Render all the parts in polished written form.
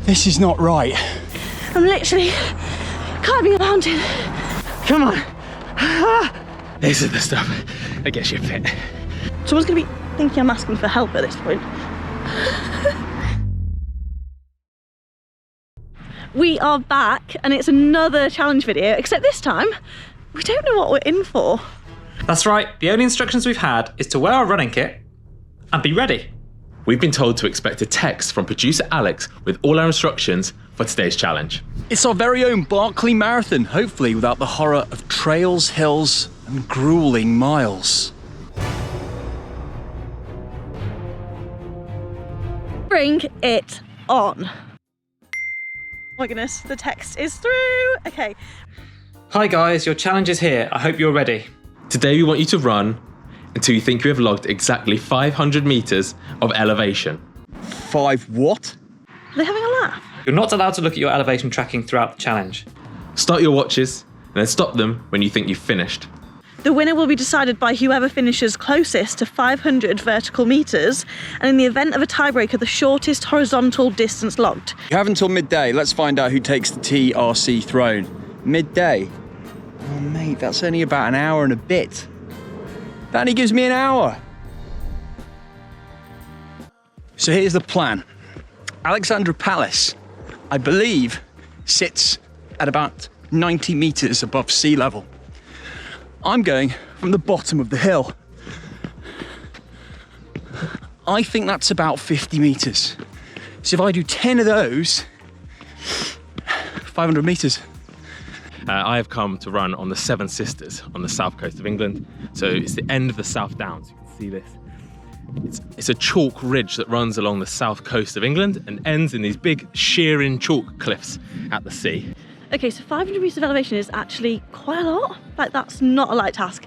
This is not right. I'm literally climbing a mountain. Come on. This is the stuff that gets you fit. Someone's gonna be thinking I'm asking for help at this point. We are back and it's another challenge video, except this time, we don't know what we're in for. That's right, the only instructions we've had is to wear our running kit and be ready. We've been told to expect a text from producer Alex with all our instructions for today's challenge. It's our very own Barkley Marathon, hopefully without the horror of trails, hills, and grueling miles. Bring it on. Oh my goodness, the text is through. Okay. Hi guys, your challenge is here. I hope you're ready. Today we want you to run until you think you have logged exactly 500 meters of elevation. 5 what? Are they having a laugh? You're not allowed to look at your elevation tracking throughout the challenge. Start your watches and then stop them when you think you've finished. The winner will be decided by whoever finishes closest to 500 vertical meters, and in the event of a tiebreaker, the shortest horizontal distance logged. You have until midday. Let's find out who takes the TRC throne. Midday? Oh mate, that's only about an hour and a bit. That only gives me an hour. So here's the plan. Alexandra Palace, I believe, sits at about 90 meters above sea level. I'm going from the bottom of the hill. I think that's about 50 meters. So if I do 10 of those, 500 meters. I have come to run on the Seven Sisters on the south coast of England. So it's the end of the South Downs. You can see this. It's a chalk ridge that runs along the south coast of England and ends in these big shearing chalk cliffs at the sea. Okay, so 500 meters of elevation is actually quite a lot. Like, that's not a light task.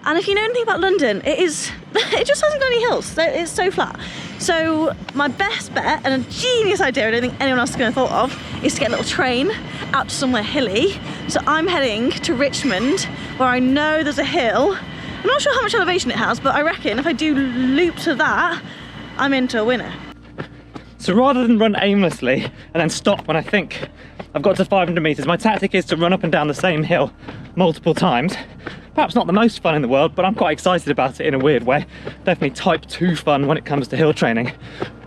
And if you know anything about London, it just hasn't got any hills. It's so flat. So my best bet, and a genius idea I don't think anyone else is going to have thought of, is to get a little train out to somewhere hilly. So I'm heading to Richmond, where I know there's a hill. I'm not sure how much elevation it has, but I reckon if I do loop to that, I'm into a winner. So rather than run aimlessly and then stop when I think I've got to 500 meters, my tactic is to run up and down the same hill multiple times. Perhaps not the most fun in the world, but I'm quite excited about it in a weird way. Definitely type 2 fun when it comes to hill training.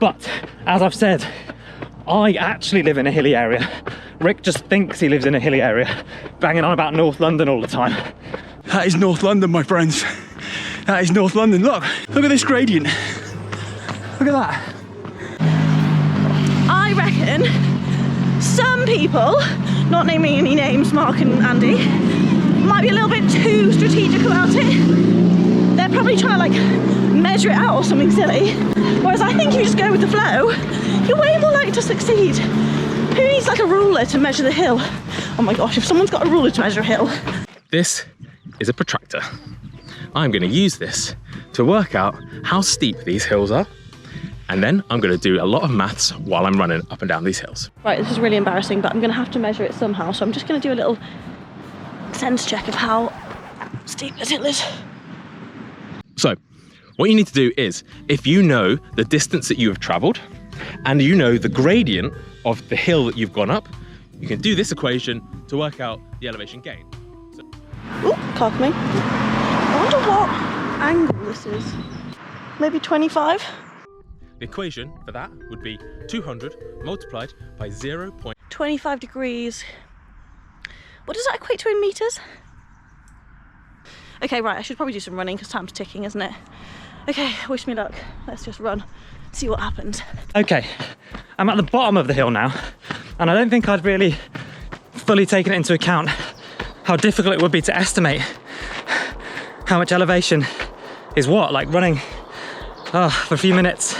But as I've said, I actually live in a hilly area. Rick just thinks he lives in a hilly area, banging on about North London all the time. That is North London, my friends. That is North London. Look at this gradient. Look at that. I reckon some people, not naming any names, Mark and Andy, might be a little bit too strategic about it. They're probably trying to like measure it out or something silly. Whereas I think if you just go with the flow, you're way more likely to succeed. Who needs like a ruler to measure the hill? Oh my gosh, if someone's got a ruler to measure a hill. This is a protractor. I'm going to use this to work out how steep these hills are. And then I'm going to do a lot of maths while I'm running up and down these hills. Right, this is really embarrassing, but I'm going to have to measure it somehow. So I'm just going to do a little sense check of how steep this hill is. So what you need to do is, if you know the distance that you have traveled and you know the gradient of the hill that you've gone up, you can do this equation to work out the elevation gain. Ooh, car coming. I wonder what angle this is. Maybe 25? The equation for that would be 200 multiplied by 25 degrees. What does that equate to in meters? Okay, right, I should probably do some running because time's ticking, isn't it? Okay, wish me luck. Let's just run, see what happens. Okay, I'm at the bottom of the hill now, and I don't think I'd really fully taken it into account how difficult it would be to estimate how much elevation is what, like running for a few minutes.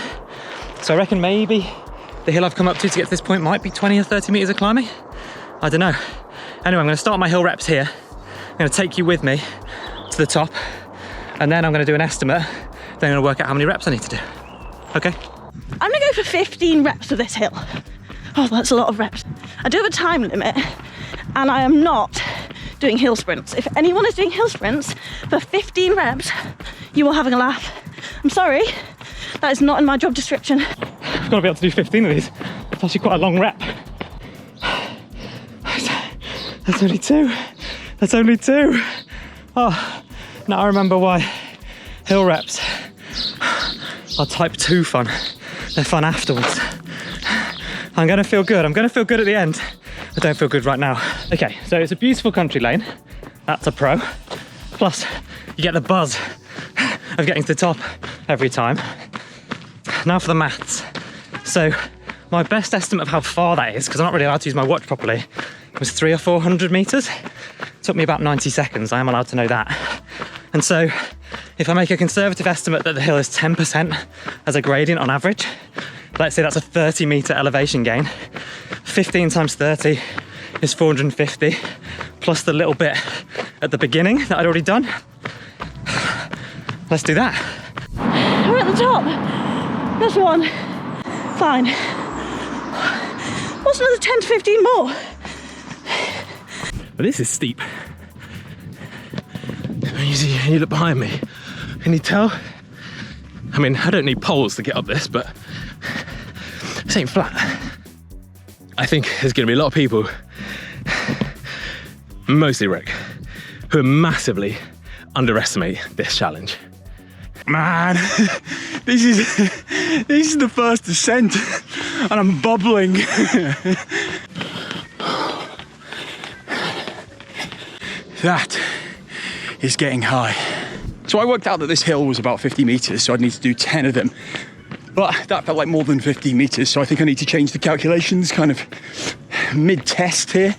So I reckon maybe the hill I've come up to get to this point might be 20 or 30 meters of climbing. I don't know. Anyway, I'm going to start my hill reps here. I'm going to take you with me to the top, and then I'm going to do an estimate. Then I'm going to work out how many reps I need to do. Okay? I'm going to go for 15 reps of this hill. Oh, that's a lot of reps. I do have a time limit, and I am not doing hill sprints. If anyone is doing hill sprints for 15 reps, you are having a laugh. I'm sorry, that is not in my job description. I've got to be able to do 15 of these It's actually quite a long rep. That's only two. That's only two. Oh, now I remember why hill reps are type 2 fun. They're fun afterwards. I'm gonna feel good. I'm gonna feel good at the end. I don't feel good right now. Okay, so it's a beautiful country lane. That's a pro. Plus, you get the buzz of getting to the top every time. Now for the maths. So my best estimate of how far that is, because I'm not really allowed to use my watch properly, was 300 or 400 meters. It took me about 90 seconds. I am allowed to know that. And so if I make a conservative estimate that the hill is 10% as a gradient on average, let's say that's a 30-meter elevation gain. 15 times 30 is 450, plus the little bit at the beginning that I'd already done. Let's do that. We're at the top. That's one. Fine. What's another 10 to 15 more? But this is steep. You look behind me. Can you tell? I mean, I don't need poles to get up this, but this ain't flat. I think there's going to be a lot of people, mostly Rick, who massively underestimate this challenge. Man, this is the first descent and I'm bubbling. That is getting high. So I worked out that this hill was about 50 meters, so I'd need to do 10 of them. But that felt like more than 50 meters, so I think I need to change the calculations kind of mid-test here.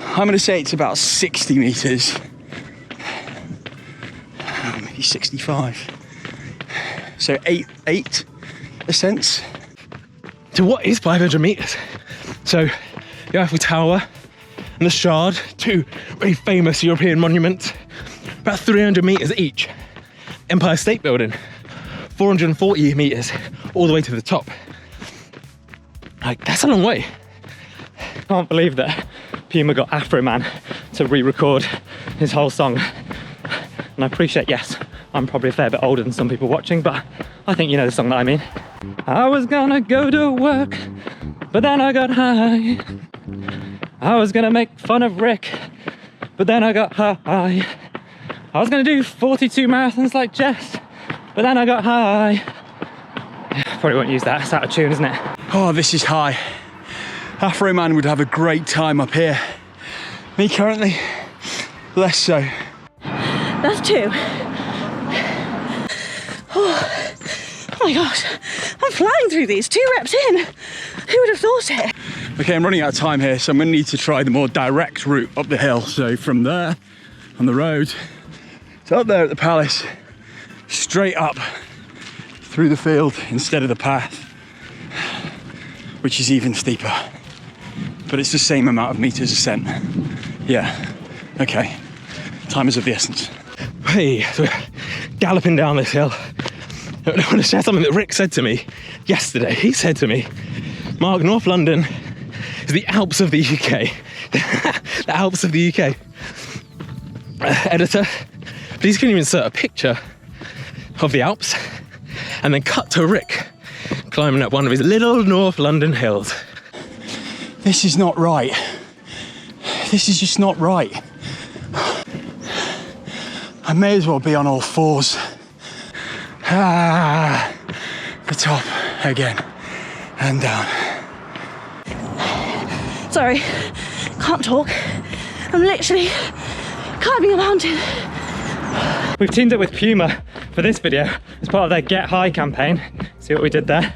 I'm gonna say it's about 60 meters. Maybe 65. So eight ascents. So what is 500 meters? So the Eiffel Tower and the Shard, two very famous European monuments, about 300 meters each. Empire State Building, 440 meters all the way to the top. Like, that's a long way. Can't believe that Puma got Afroman to re-record his whole song. And I appreciate, yes, I'm probably a fair bit older than some people watching, but I think you know the song that I mean. I was gonna go to work, but then I got high. I was gonna make fun of Rick, but then I got high. I was gonna do 42 marathons like Jess, but then I got high. Probably won't use that, it's out of tune, isn't it? Oh, this is high. Afroman would have a great time up here. Me currently, less so. That's two. Oh my gosh, I'm flying through these, 2 reps in. Who would have thought it? Okay, I'm running out of time here, so I'm gonna need to try the more direct route up the hill. So from there, on the road, to up there at the palace, straight up through the field instead of the path, which is even steeper. But it's the same amount of meters ascent. Yeah, okay. Time is of the essence. Hey, so we're galloping down this hill. I want to share something that Rick said to me yesterday. He said to me, Mark, North London is the Alps of the UK. The Alps of the UK. Editor, please can you insert a picture of the Alps and then cut to Rick climbing up one of his little North London hills. This is not right. This is just not right. I may as well be on all fours. The top again and down. Sorry, can't talk. I'm literally climbing a mountain. We've teamed up with Puma for this video as part of their Get High campaign. See what we did there?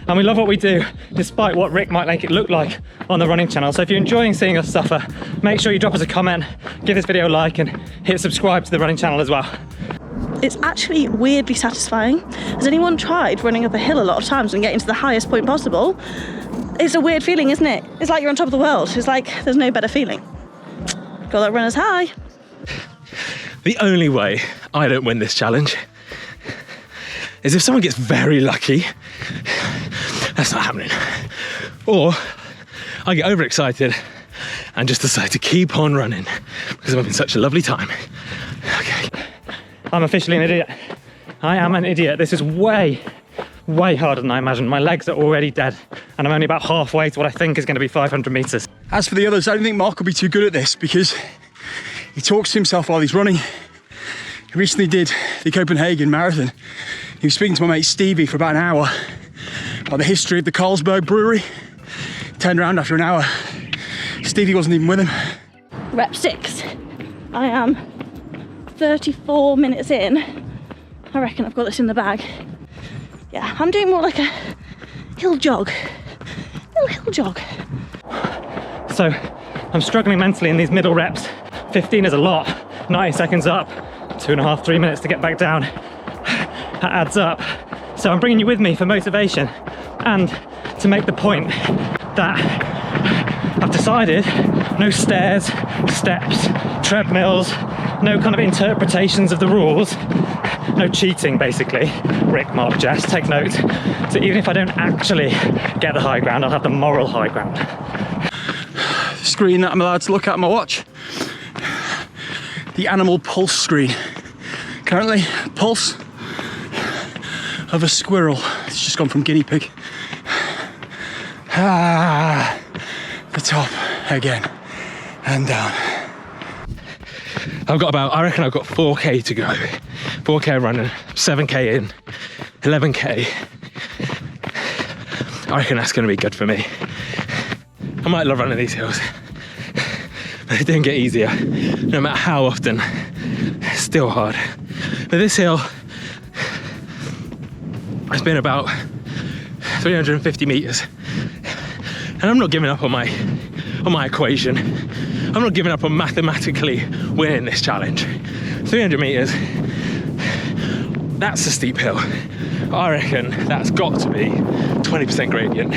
And we love what we do, despite what Rick might make it look like on the running channel. So if you're enjoying seeing us suffer, make sure you drop us a comment, give this video a like, and hit subscribe to the running channel as well. It's actually weirdly satisfying. Has anyone tried running up a hill a lot of times and getting to the highest point possible? It's a weird feeling, isn't it? It's like you're on top of the world. It's like there's no better feeling. Got that runner's high. The only way I don't win this challenge is if someone gets very lucky. That's not happening. Or I get overexcited and just decide to keep on running because I'm having such a lovely time. Okay. I'm officially an idiot. I am an idiot. This is way way harder than I imagined. My legs are already dead, and I'm only about halfway to what I think is going to be 500 meters. As for the others, I don't think Mark will be too good at this because he talks to himself while he's running. He recently did the Copenhagen Marathon. He was speaking to my mate Stevie for about an hour about the history of the Carlsberg Brewery. Turned around after an hour. Stevie wasn't even with him. Rep 6. I am 34 minutes in. I reckon I've got this in the bag. Yeah, I'm doing more like a hill jog. Little hill jog. So I'm struggling mentally in these middle reps. 15 is a lot. 90 seconds up, 2.5, 3 minutes to get back down. That adds up. So I'm bringing you with me for motivation and to make the point that I've decided no stairs, steps, treadmills, no kind of interpretations of the rules, no cheating basically. Rick, Mark, Jess, take note. So even if I don't actually get the high ground, I'll have the moral high ground. The screen that I'm allowed to look at on my watch. The animal pulse screen. Currently, pulse of a squirrel. It's just gone from guinea pig. The top again and down. I reckon I've got 4K to go. 4K running, 7K in, 11K. I reckon that's gonna be good for me. I might love running these hills, but they don't get easier, no matter how often. It's still hard. But this hill has been about 350 meters. And I'm not giving up on my equation. I'm not giving up on mathematically winning this challenge. 300 meters, that's a steep hill. I reckon that's got to be 20% gradient.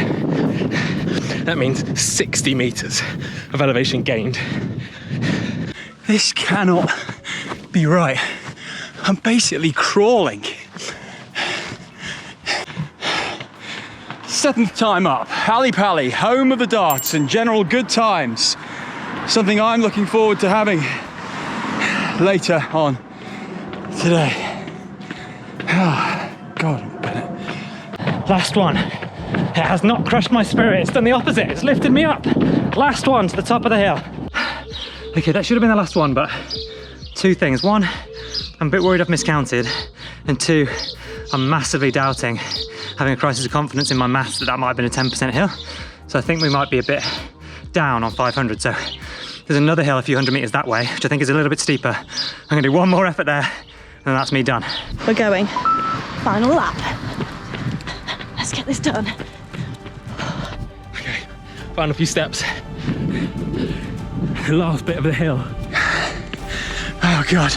That means 60 meters of elevation gained. This cannot be right. I'm basically crawling. 7th time up, Hally Pally, home of the darts and general good times. Something I'm looking forward to having later on today. Oh, God, Bennett. Last one. It has not crushed my spirit, it's done the opposite, it's lifted me up. Last one to the top of the hill. Okay, that should have been the last one, but two things. One, I'm a bit worried I've miscounted, and two, I'm massively doubting, having a crisis of confidence in my maths, that might have been a 10% hill. So I think we might be a bit down on 500. So there's another hill a few hundred meters that way, which I think is a little bit steeper. I'm gonna do one more effort there, and that's me done. We're going. Final lap. Let's get this done. Okay, final few steps. The last bit of the hill. Oh, God.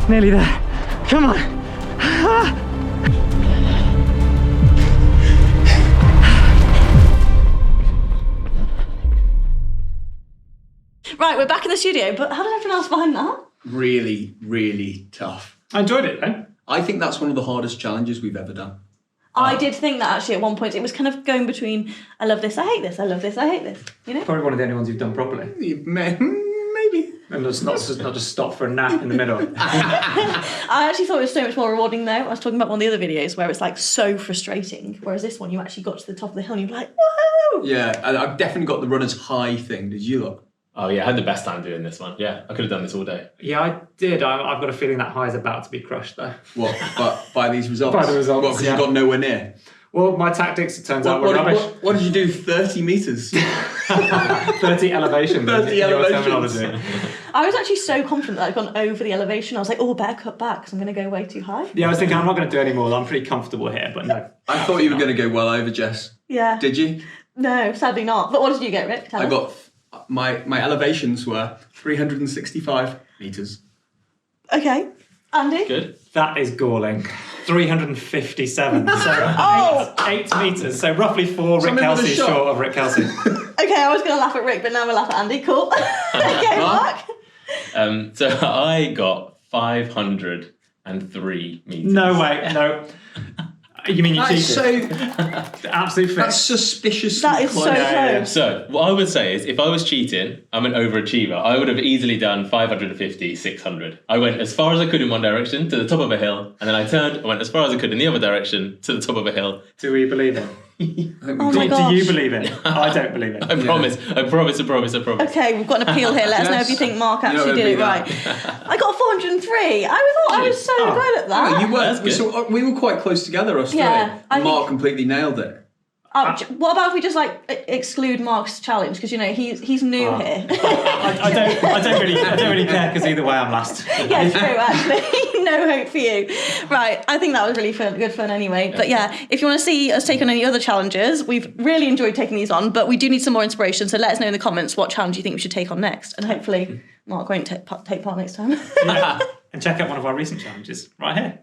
Nearly there. Come on. Right, we're back in the studio, but how did everyone else find that? Really, really tough. I enjoyed it though. I think that's one of the hardest challenges we've ever done. I did think that actually at one point. It was kind of going between, I love this, I hate this, I love this, I hate this, you know? Probably one of the only ones you've done properly. Maybe. And just not just stop for a nap in the middle. I actually thought it was so much more rewarding though. I was talking about one of the other videos where it's like so frustrating, whereas this one you actually got to the top of the hill and you're like, whoa! Yeah, I've definitely got the runner's high thing. Did you look? Oh yeah, I had the best time doing this one. Yeah, I could have done this all day. Yeah, I did. I've got a feeling that high is about to be crushed though. What? By these results? By the results, What, because yeah. you got nowhere near? Well, my tactics, it turns out, were rubbish. What did you do? 30 metres? 30 elevations. 30 elevations. I was actually so confident that I'd gone over the elevation. I was like, oh, better cut back because I'm going to go way too high. Yeah, I was thinking I'm not going to do any more. I'm pretty comfortable here, but no. I thought you were going to go well over, Jess. Yeah. Did you? No, sadly not. But what did you get, Rick? Tell I us. got... My elevations were 365 metres. Okay. Andy? Good. That is galling. 357. So Oh! 8 metres. So roughly 4 Rick Something with a Kelsey shot. short of Rick Kelsey. Okay, I was going to laugh at Rick, but now we'll laugh at Andy. Cool. Okay, Mark? So I got 503 meters. No way, no. You mean you cheated? So Absolute fit. that's suspiciously That is so close. close. So what I would say is, if I was cheating, I'm an overachiever. I would have easily done 550, 600. I went as far as I could in one direction to the top of a hill, and then I turned and went as far as I could in the other direction to the top of a hill. Do we believe it? Oh my gosh. Do you believe it? I don't believe it. I promise. Okay, we've got an appeal here. Let us know if you think Mark actually did it right. I got 403. I was so good at that. You were. That's good. We were quite close together, us three. Yeah, I Mark think- completely nailed it. What about if we just like exclude Mark's challenge, because you know he's new here. I don't really care, because either way I'm last. Yeah, true. Actually, no hope for you. Right, I think that was really good fun anyway. But yeah, if you want to see us take on any other challenges, we've really enjoyed taking these on, but we do need some more inspiration. So let us know in the comments what challenge you think we should take on next, and hopefully Mark won't take part next time. And check out one of our recent challenges right here.